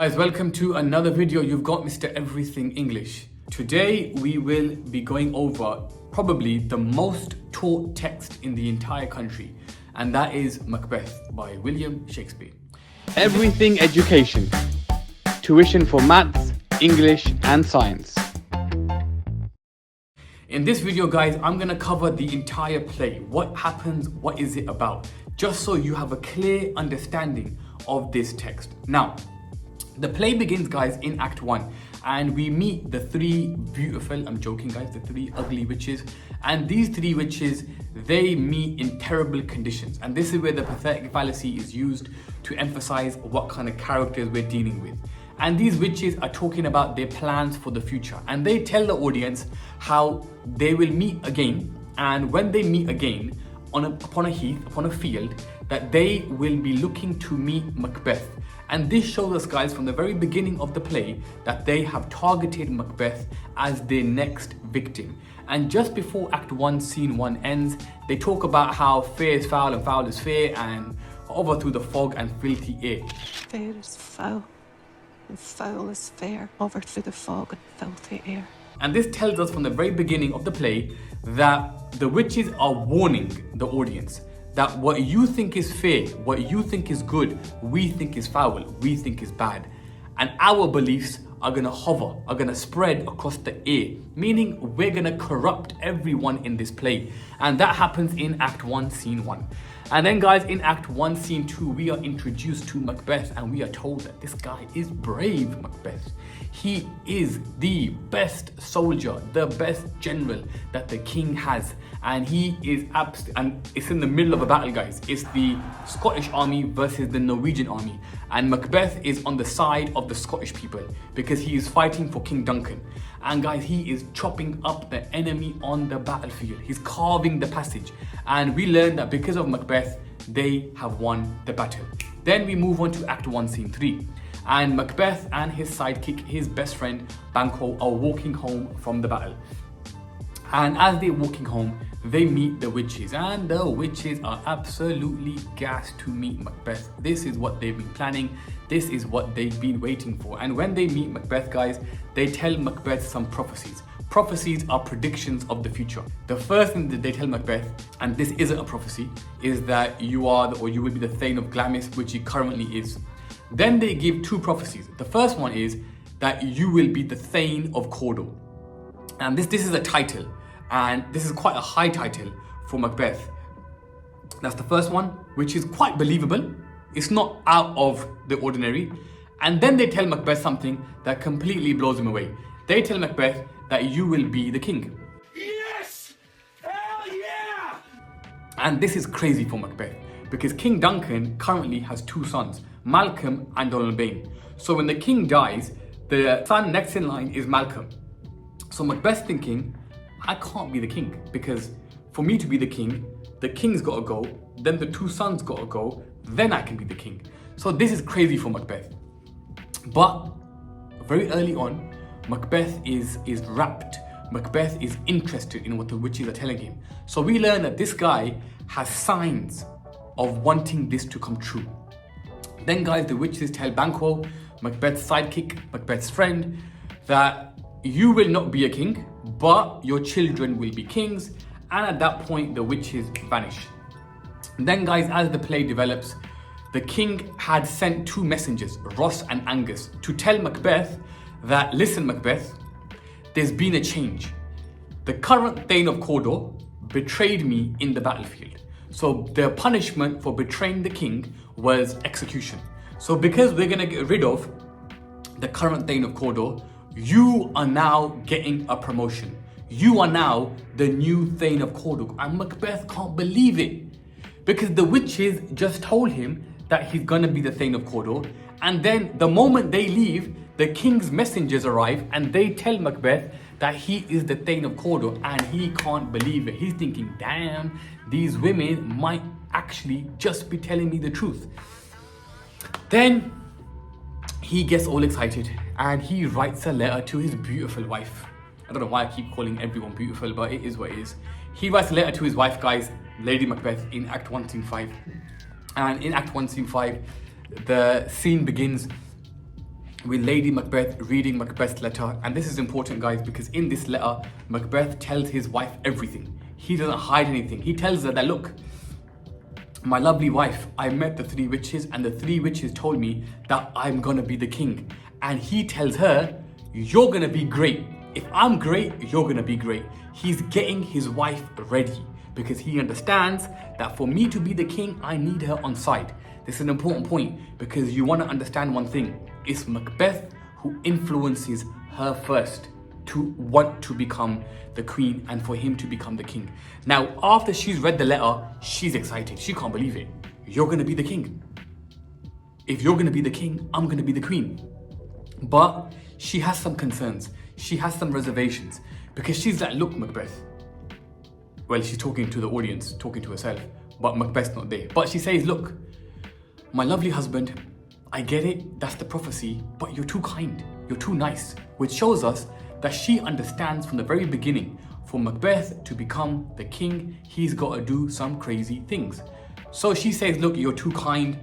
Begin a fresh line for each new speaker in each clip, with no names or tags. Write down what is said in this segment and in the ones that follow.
Guys, welcome to another video. You've got Mr. Everything English. Today we will be going over probably the most taught text in the entire country, and that is Macbeth by William Shakespeare.
Everything education. Tuition for maths, English and science.
In this video, guys, I'm going to cover the entire play. What happens, what is it about? Just so you have a clear understanding of this text. Now, the play begins, guys, in Act 1, and we meet the three beautiful, I'm joking guys, the three ugly witches. And these three witches, they meet in terrible conditions. And this is where the pathetic fallacy is used to emphasize what kind of characters we're dealing with. And these witches are talking about their plans for the future. And they tell the audience how they will meet again. And when they meet again, upon a heath, upon a field, that they will be looking to meet Macbeth. And this shows us, guys, from the very beginning of the play that they have targeted Macbeth as their next victim. And just before Act 1, Scene 1 ends, they talk about how fair is foul and foul is fair, and over through the fog and filthy air.
Fair is foul and foul is fair, over through the fog and filthy air.
And this tells us from the very beginning of the play that the witches are warning the audience that what you think is fair, what you think is good, we think is foul, we think is bad. And our beliefs are gonna hover, are gonna spread across the air, meaning we're gonna corrupt everyone in this play. And that happens in Act 1, Scene 1. And then, guys, in Act 1, Scene 2, we are introduced to Macbeth, and we are told that this guy is brave, Macbeth. He is the best soldier, the best general that the king has. And he is and it's in the middle of a battle, guys. It's the Scottish army versus the Norwegian army. And Macbeth is on the side of the Scottish people because he is fighting for King Duncan. And guys, he is chopping up the enemy on the battlefield. He's carving the passage. And we learn that because of Macbeth, they have won the battle. Then we move on to Act 1, Scene 3. And Macbeth and his sidekick, his best friend, Banquo, are walking home from the battle. And as they're walking home, they meet the witches. And the witches are absolutely gassed to meet Macbeth. This is what they've been planning. This is what they've been waiting for. And when they meet Macbeth, guys, they tell Macbeth some prophecies. Prophecies are predictions of the future. The first thing that they tell Macbeth, and this isn't a prophecy, is that you are or you will be the Thane of Glamis, which he currently is. Then they give two prophecies. The first one is that you will be the Thane of Cawdor. And this is a title, and this is quite a high title for Macbeth. That's the first one, which is quite believable. It's not out of the ordinary. And then they tell Macbeth something that completely blows him away. They tell Macbeth that you will be the king.
Yes! Hell yeah!
And this is crazy for Macbeth because King Duncan currently has two sons, Malcolm and Donalbain. So when the king dies, the son next in line is Malcolm. So Macbeth's thinking, I can't be the king because for me to be the king's gotta go, then the two sons gotta go, then I can be the king. So this is crazy for Macbeth. But very early on, Macbeth is rapt. Macbeth is interested in what the witches are telling him. So we learn that this guy has signs of wanting this to come true. Then, guys, the witches tell Banquo, Macbeth's sidekick, Macbeth's friend, that you will not be a king, but your children will be kings. And at that point, the witches vanish. Then, guys, as the play develops, the king had sent two messengers, Ross and Angus, to tell Macbeth that, listen, Macbeth, there's been a change. The current Thane of Cawdor betrayed me in the battlefield. So the punishment for betraying the king was execution. So because we're gonna get rid of the current Thane of Cawdor, you are now getting a promotion. You are now the new Thane of Cawdor. And Macbeth can't believe it because the witches just told him that he's gonna be the Thane of Cawdor. And then the moment they leave, the king's messengers arrive and they tell Macbeth that he is the Thane of Cawdor, and he can't believe it. He's thinking, damn, these women might actually just be telling me the truth. Then he gets all excited and he writes a letter to his beautiful wife. I don't know why I keep calling everyone beautiful, but it is what it is. He writes a letter to his wife, guys, Lady Macbeth, in Act 1, Scene 5. And in Act 1, Scene 5, the scene begins with Lady Macbeth reading Macbeth's letter. And this is important, guys, because in this letter, Macbeth tells his wife everything. He doesn't hide anything. He tells her that, look, my lovely wife, I met the 3 witches and the 3 witches told me that I'm gonna be the king. And he tells her, you're gonna be great. If I'm great, you're gonna be great. He's getting his wife ready because he understands that for me to be the king, I need her on side. This is an important point because you wanna understand one thing. It's Macbeth who influences her first to want to become the queen and for him to become the king. Now, after she's read the letter, she's excited. She can't believe it. You're gonna be the king. If you're gonna be the king, I'm gonna be the queen. But she has some concerns. She has some reservations because she's like, look, Macbeth. Well, she's talking to the audience, talking to herself, but Macbeth's not there. But she says, look, my lovely husband, I get it, that's the prophecy, but you're too kind, you're too nice, which shows us that she understands from the very beginning, for Macbeth to become the king, he's got to do some crazy things. So she says, look, you're too kind,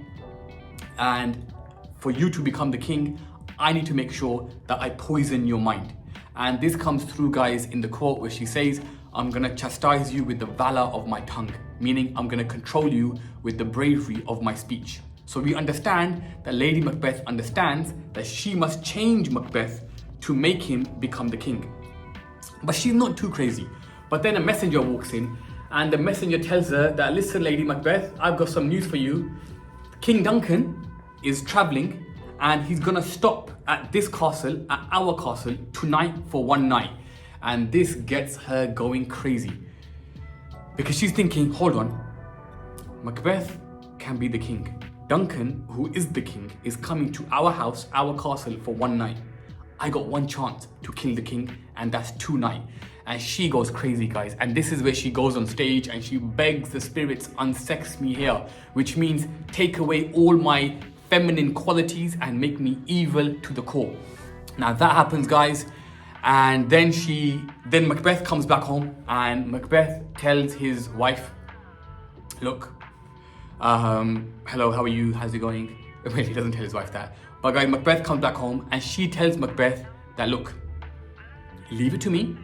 and for you to become the king, I need to make sure that I poison your mind. And this comes through, guys, in the quote where she says, I'm gonna chastise you with the valor of my tongue, meaning I'm gonna control you with the bravery of my speech. So we understand that Lady Macbeth understands that she must change Macbeth to make him become the king. But she's not too crazy. But then a messenger walks in and the messenger tells her that, listen, Lady Macbeth, I've got some news for you. King Duncan is traveling and he's gonna stop at this castle, at our castle, tonight for one night. And this gets her going crazy. Because she's thinking, hold on, Macbeth can be the king. Duncan, who is the king, is coming to our house, our castle for one night. I got one chance to kill the king, and that's tonight. And she goes crazy, guys. And this is where she goes on stage and she begs the spirits, unsex me here, which means take away all my feminine qualities and make me evil to the core. Now that happens, guys. And then Macbeth comes back home and Macbeth tells his wife, look, hello, how are you? How's it going? Well, he doesn't tell his wife that. But guys, Macbeth comes back home and she tells Macbeth that, look, leave it to me.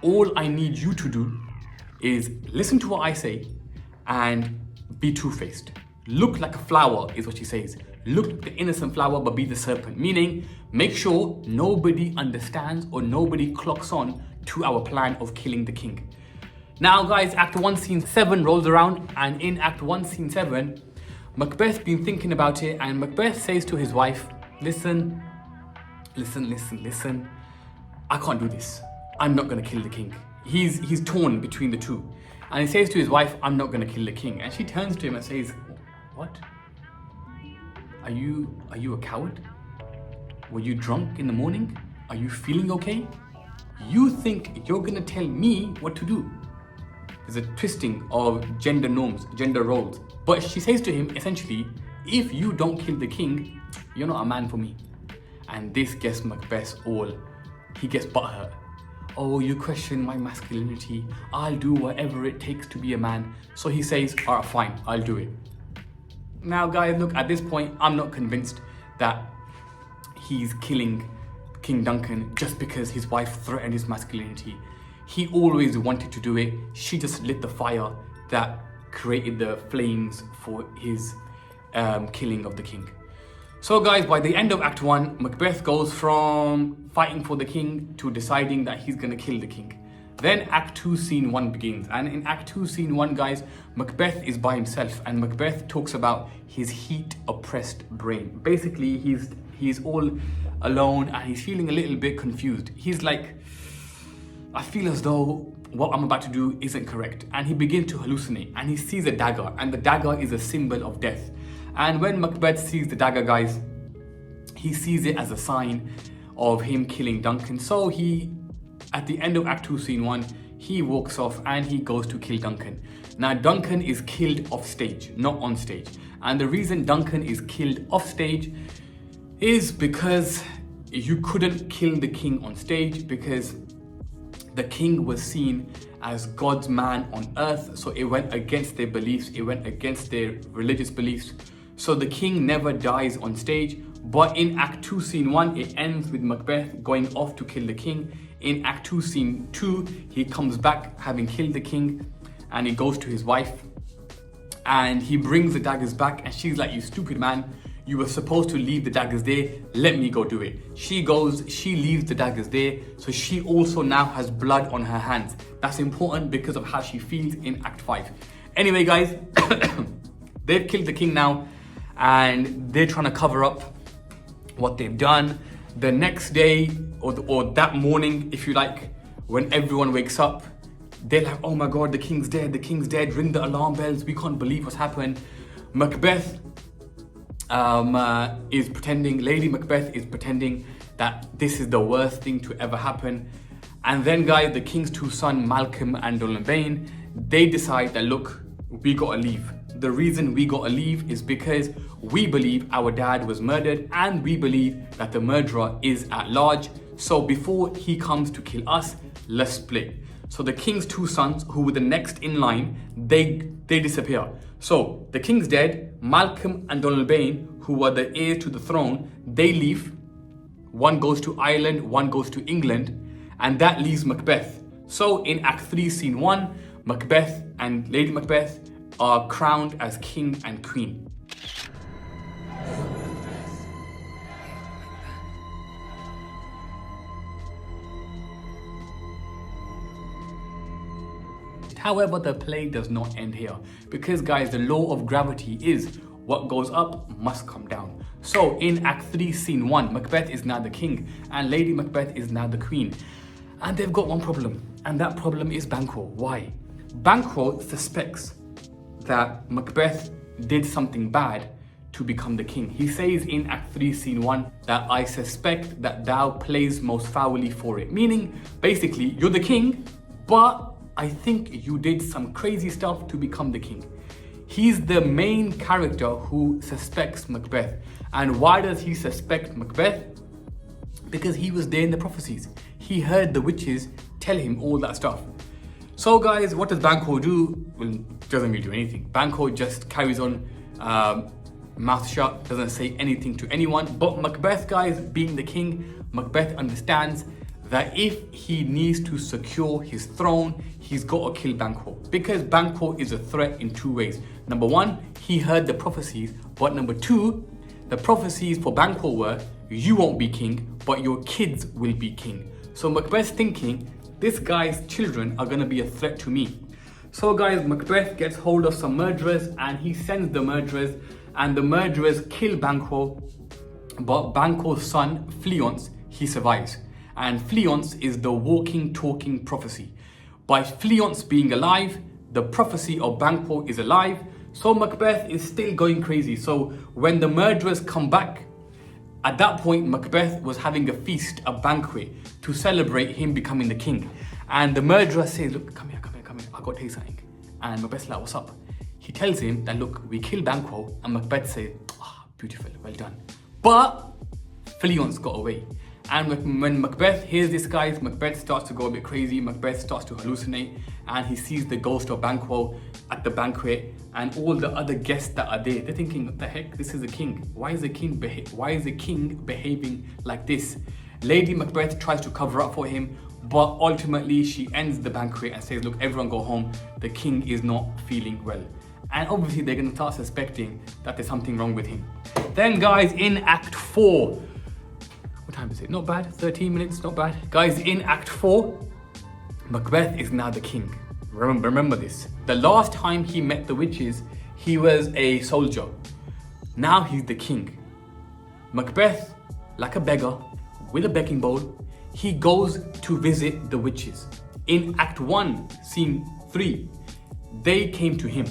All I need you to do is listen to what I say and be two-faced. Look like a flower is what she says. Look like the innocent flower, but be the serpent. Meaning, make sure nobody understands or nobody clocks on to our plan of killing the king. Now guys, Act 1 Scene 7 rolls around, and in Act 1 Scene 7, Macbeth's been thinking about it, and Macbeth says to his wife, listen, I can't do this. I'm not gonna kill the king. He's torn between the two. And he says to his wife, I'm not gonna kill the king. And she turns to him and says, what? Are you a coward? Were you drunk in the morning? Are you feeling okay? You think you're gonna tell me what to do? There's a twisting of gender norms, gender roles. But she says to him, essentially, if you don't kill the king, you're not a man for me. And this gets Macbeth he gets butthurt. Oh, you question my masculinity. I'll do whatever it takes to be a man. So he says, all right, fine, I'll do it. Now guys, look, at this point, I'm not convinced that he's killing King Duncan just because his wife threatened his masculinity. He always wanted to do it. She just lit the fire that created the flames for his killing of the king. So guys, by the end of Act 1, Macbeth goes from fighting for the king to deciding that he's gonna kill the king. Then Act 2 Scene 1 begins, and in Act 2 Scene 1, guys, Macbeth is by himself, and Macbeth talks about his heat-oppressed brain. Basically, he's all alone and he's feeling a little bit confused. He's like, I feel as though what I'm about to do isn't correct. And he begins to hallucinate, and he sees a dagger, and the dagger is a symbol of death. And when Macbeth sees the dagger, guys, he sees it as a sign of him killing Duncan. So at the end of Act 2 Scene 1, he walks off and he goes to kill Duncan. Now Duncan is killed off stage, not on stage. And the reason Duncan is killed off stage is because you couldn't kill the king on stage, because the king was seen as God's man on earth. So it went against their beliefs, it went against their religious beliefs. So the king never dies on stage, But in Act 2, Scene 1, it ends with Macbeth going off to kill the king. In Act 2, Scene 2, he comes back having killed the king, and he goes to his wife and he brings the daggers back, and she's like, you stupid man, you were supposed to leave the daggers there, let me go do it. She goes, she leaves the daggers there, so she also now has blood on her hands. That's important because of how she feels in Act 5. Anyway guys, they've killed the king now, and they're trying to cover up what they've done. The next day, or that morning, if you like, when everyone wakes up, they're like, oh my God, the king's dead, ring the alarm bells, we can't believe what's happened. Macbeth is pretending, Lady Macbeth is pretending that this is the worst thing to ever happen. And then guys, the king's two sons, Malcolm and Duncan, they decide that, look, we gotta leave. The reason we gotta leave is because we believe our dad was murdered, and we believe that the murderer is at large. So before he comes to kill us, let's split. So the king's two sons, who were the next in line, they disappear. So the king's dead. Malcolm and Duncan, who were the heirs to the throne, they leave. One goes to Ireland, one goes to England, and that leaves Macbeth. So in Act 3, Scene 1, Macbeth and Lady Macbeth are crowned as king and queen. However, the play does not end here, because guys, the law of gravity is what goes up must come down. So in Act 3, Scene 1, Macbeth is now the king and Lady Macbeth is now the queen. And they've got one problem, and that problem is Banquo. Why? Banquo suspects that Macbeth did something bad to become the king. He says in Act 3, Scene 1, that I suspect that thou plays most foully for it. Meaning, basically, you're the king, but I think you did some crazy stuff to become the king. He's the main character who suspects Macbeth. And why does he suspect Macbeth? Because he was there in the prophecies. He heard the witches tell him all that stuff. So guys, what does Banquo do? Well, doesn't really do anything. Banquo just carries on, mouth shut, doesn't say anything to anyone. But Macbeth, guys, being the king, Macbeth understands that if he needs to secure his throne, he's got to kill Banquo. Because Banquo is a threat in two ways. Number one, he heard the prophecies. But number two, the prophecies for Banquo were, you won't be king, but your kids will be king. So Macbeth's thinking, this guy's children are gonna be a threat to me. So guys, Macbeth gets hold of some murderers and he sends the murderers, and the murderers kill Banquo, but Banquo's son, Fleance, he survives. And Fleance is the walking, talking prophecy. By Fleance being alive, the prophecy of Banquo is alive, so Macbeth is still going crazy. So when the murderers come back, at that point, Macbeth was having a feast, a banquet, to celebrate him becoming the king. And the murderer says, look, come here, I got to tell you something. And Macbeth's like, what's up? He tells him that, look, we killed Banquo, and Macbeth says, beautiful, well done. But Fleance got away. And when Macbeth hears this, guys, Macbeth starts to go a bit crazy. Macbeth starts to hallucinate, and he sees the ghost of Banquo at the banquet, and all the other guests that are there, they're thinking, what the heck, this is the king. Why is the king behaving like this? Lady Macbeth tries to cover up for him, but ultimately she ends the banquet and says, look, everyone go home. The king is not feeling well. And obviously they're gonna start suspecting that there's something wrong with him. Then guys, in Act 4, what time is it? Not bad, 13 minutes, not bad. Guys, in Act 4, Macbeth is now the king. Remember this. The last time he met the witches, he was a soldier. Now he's the king. Macbeth, like a beggar, with a begging bowl, he goes to visit the witches. In Act 1, Scene 3, they came to him.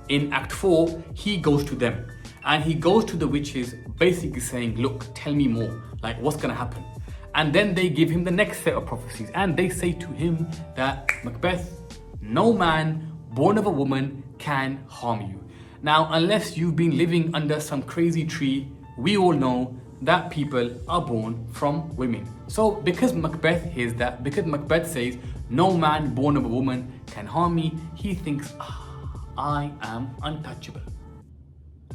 In Act 4, he goes to them. And he goes to the witches basically saying, look, tell me more, like what's gonna happen? And then they give him the next set of prophecies, and they say to him that, Macbeth, no man born of a woman can harm you. Now, unless you've been living under some crazy tree, we all know that people are born from women. So because Macbeth hears that, because Macbeth says, no man born of a woman can harm me, he thinks, I am untouchable.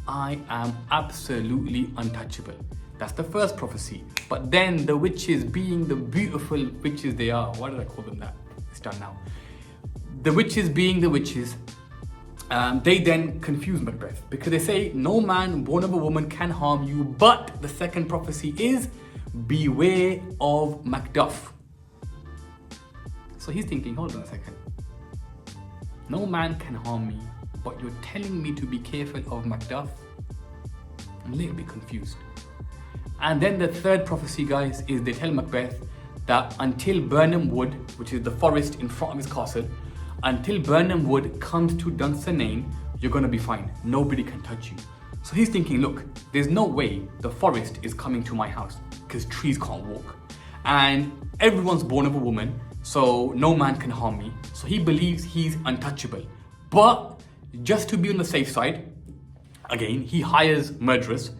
I am absolutely untouchable. That's the first prophecy. But then the witches, being the beautiful witches they are, why did I call them that? It's done now. The witches being the witches, they then confuse Macbeth because they say no man born of a woman can harm you, but the second prophecy is beware of Macduff. So he's thinking, hold on a second. No man can harm me, but you're telling me to be careful of Macduff? I'm a little bit confused. And then the third prophecy, guys, is they tell Macbeth that until Birnam Wood, which is the forest in front of his castle, until Birnam Wood comes to Dunsinane, you're gonna be fine. Nobody can touch you. So he's thinking, look, there's no way the forest is coming to my house because trees can't walk. And everyone's born of a woman, so no man can harm me. So he believes he's untouchable. But just to be on the safe side, again, he hires murderers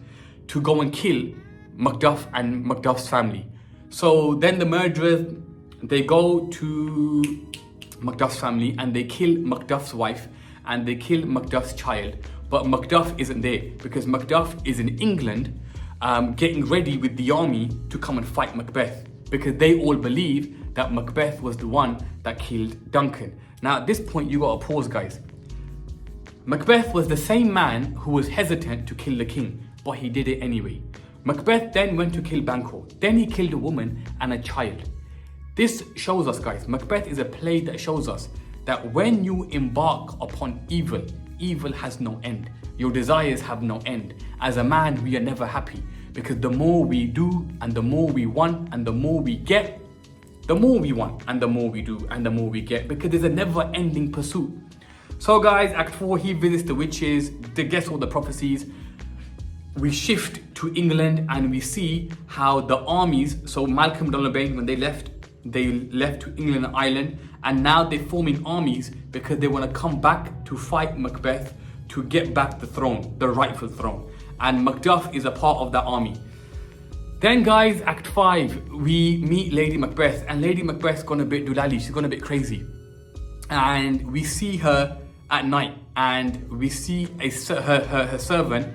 to go and kill Macduff and Macduff's family. So then the murderers, they go to Macduff's family and they kill Macduff's wife and they kill Macduff's child. But Macduff isn't there because Macduff is in England getting ready with the army to come and fight Macbeth because they all believe that Macbeth was the one that killed Duncan. Now at this point you gotta pause, guys. Macbeth was the same man who was hesitant to kill the king, but he did it anyway. Macbeth then went to kill Banquo. Then he killed a woman and a child. This shows us, guys, Macbeth is a play that shows us that when you embark upon evil, evil has no end. Your desires have no end. As a man, we are never happy because the more we do and the more we want and the more we get, the more we want and the more we do and the more we get, because there's a never-ending pursuit. So guys, Act 4, he visits the witches, they guess all the prophecies. We shift to England and we see how the armies, so Malcolm and Donalbain, when they left to England and Ireland, and now they're forming armies because they want to come back to fight Macbeth to get back the throne, the rightful throne. And Macduff is a part of that army. Then guys, Act 5, we meet Lady Macbeth, and Lady Macbeth's gone a bit doolally, she's gone a bit crazy. And we see her at night, and we see her servant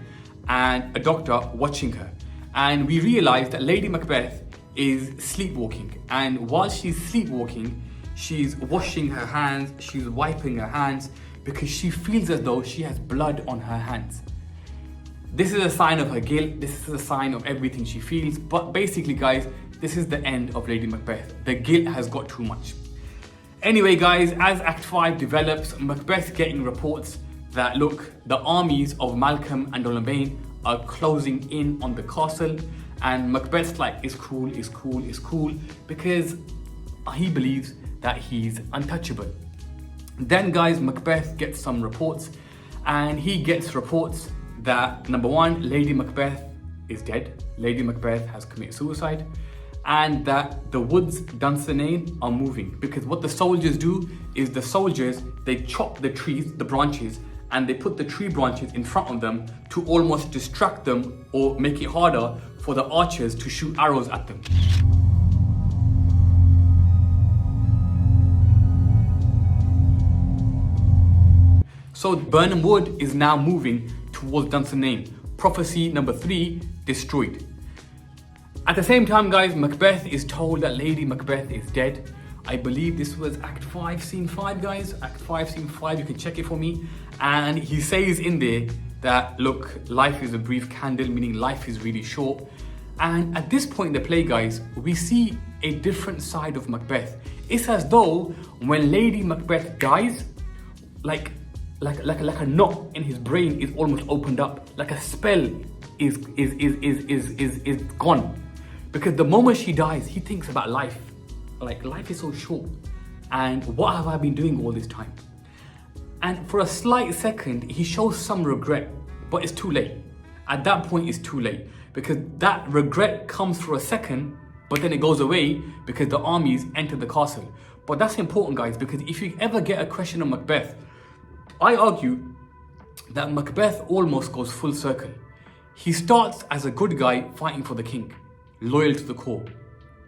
and a doctor watching her. And we realize that Lady Macbeth is sleepwalking, and while she's sleepwalking, she's washing her hands, she's wiping her hands because she feels as though she has blood on her hands. This is a sign of her guilt, this is a sign of everything she feels, but basically guys, this is the end of Lady Macbeth. The guilt has got too much. Anyway guys, as Act 5 develops, Macbeth's getting reports that look, the armies of Malcolm and Donalbain are closing in on the castle, and Macbeth's like, it's cool, because he believes that he's untouchable. Then guys, Macbeth gets some reports, and he gets reports that number one, Lady Macbeth is dead. Lady Macbeth has committed suicide, and that the woods Dunsinane are moving, because what the soldiers do is they chop the trees, the branches, and they put the tree branches in front of them to almost distract them or make it harder for the archers to shoot arrows at them. So Birnam Wood is now moving towards Dunsinane. Prophecy number 3, destroyed. At the same time guys, Macbeth is told that Lady Macbeth is dead. I believe this was Act 5, Scene 5 guys. Act 5, Scene 5, you can check it for me. And he says in there that, look, life is a brief candle, meaning life is really short. And at this point in the play guys, we see a different side of Macbeth. It's as though when Lady Macbeth dies, like a knot in his brain is almost opened up, like a spell is gone. Because the moment she dies, he thinks about life. Like, life is so short, and what have I been doing all this time? And for a slight second, he shows some regret, but it's too late. At that point, it's too late, because that regret comes for a second, but then it goes away because the armies enter the castle. But that's important, guys, because if you ever get a question on Macbeth, I argue that Macbeth almost goes full circle. He starts as a good guy fighting for the king, loyal to the core.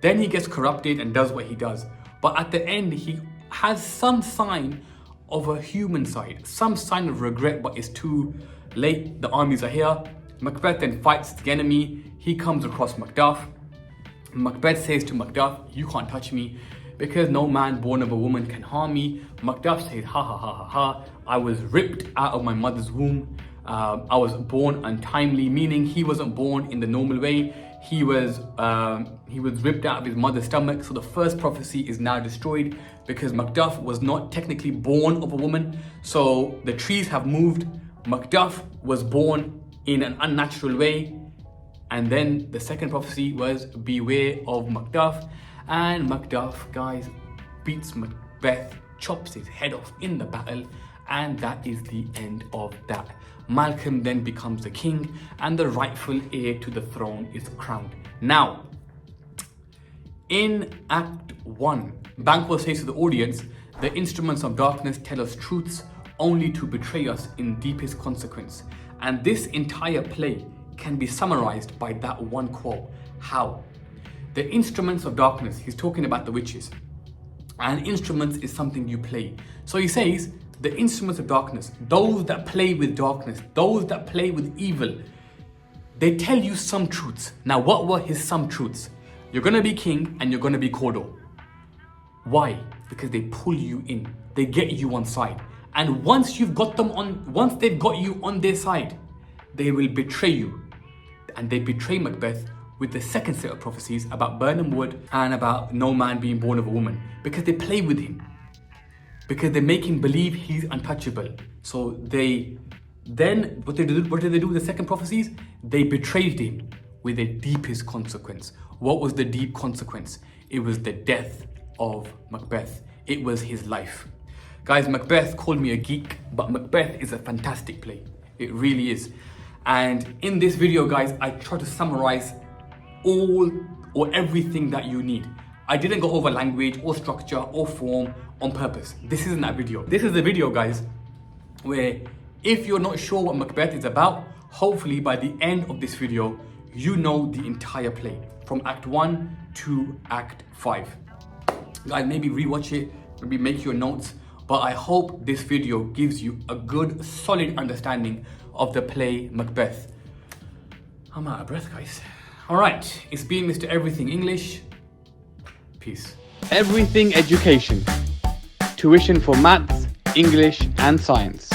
Then he gets corrupted and does what he does. But at the end, he has some sign of a human side, some sign of regret, but it's too late. The armies are here. Macbeth then fights the enemy. He comes across Macduff. Macbeth says to Macduff, "You can't touch me because no man born of a woman can harm me." Macduff says, "Ha ha ha ha ha. I was ripped out of my mother's womb. I was born untimely," meaning he wasn't born in the normal way. He was ripped out of his mother's stomach. So the first prophecy is now destroyed because Macduff was not technically born of a woman. So the trees have moved. Macduff was born in an unnatural way. And then the second prophecy was beware of Macduff. And Macduff, guys, beats Macbeth, chops his head off in the battle. And that is the end of that. Malcolm then becomes the king and the rightful heir to the throne is crowned. Now, in Act 1, Banquo says to the audience, "The instruments of darkness tell us truths only to betray us in deepest consequence." And this entire play can be summarized by that one quote. How? The instruments of darkness, he's talking about the witches. And instruments is something you play. So he says, the instruments of darkness, those that play with darkness, those that play with evil, they tell you some truths. Now, what were his some truths? You're gonna be king and you're gonna be Cordo. Why? Because they pull you in. They get you on side. And once they've got you on their side, they will betray you. And they betray Macbeth with the second set of prophecies about Burnham Wood and about no man being born of a woman. Because they play with him. Because they make him believe he's untouchable. So what did they do with the second prophecies? They betrayed him with the deepest consequence. What was the deep consequence? It was the death of Macbeth. It was his life. Guys, Macbeth called me a geek, but Macbeth is a fantastic play. It really is. And in this video, guys, I try to summarize all or everything that you need. I didn't go over language or structure or form on purpose. This isn't that video. This is a video, guys, where if you're not sure what Macbeth is about, hopefully by the end of this video, you know the entire play from Act 1 to Act 5. Guys, maybe rewatch it, maybe make your notes, but I hope this video gives you a good, solid understanding of the play Macbeth. I'm out of breath, guys. All right, it's been Mr. Everything English. Peace.
Everything Education. Tuition for maths, English and science.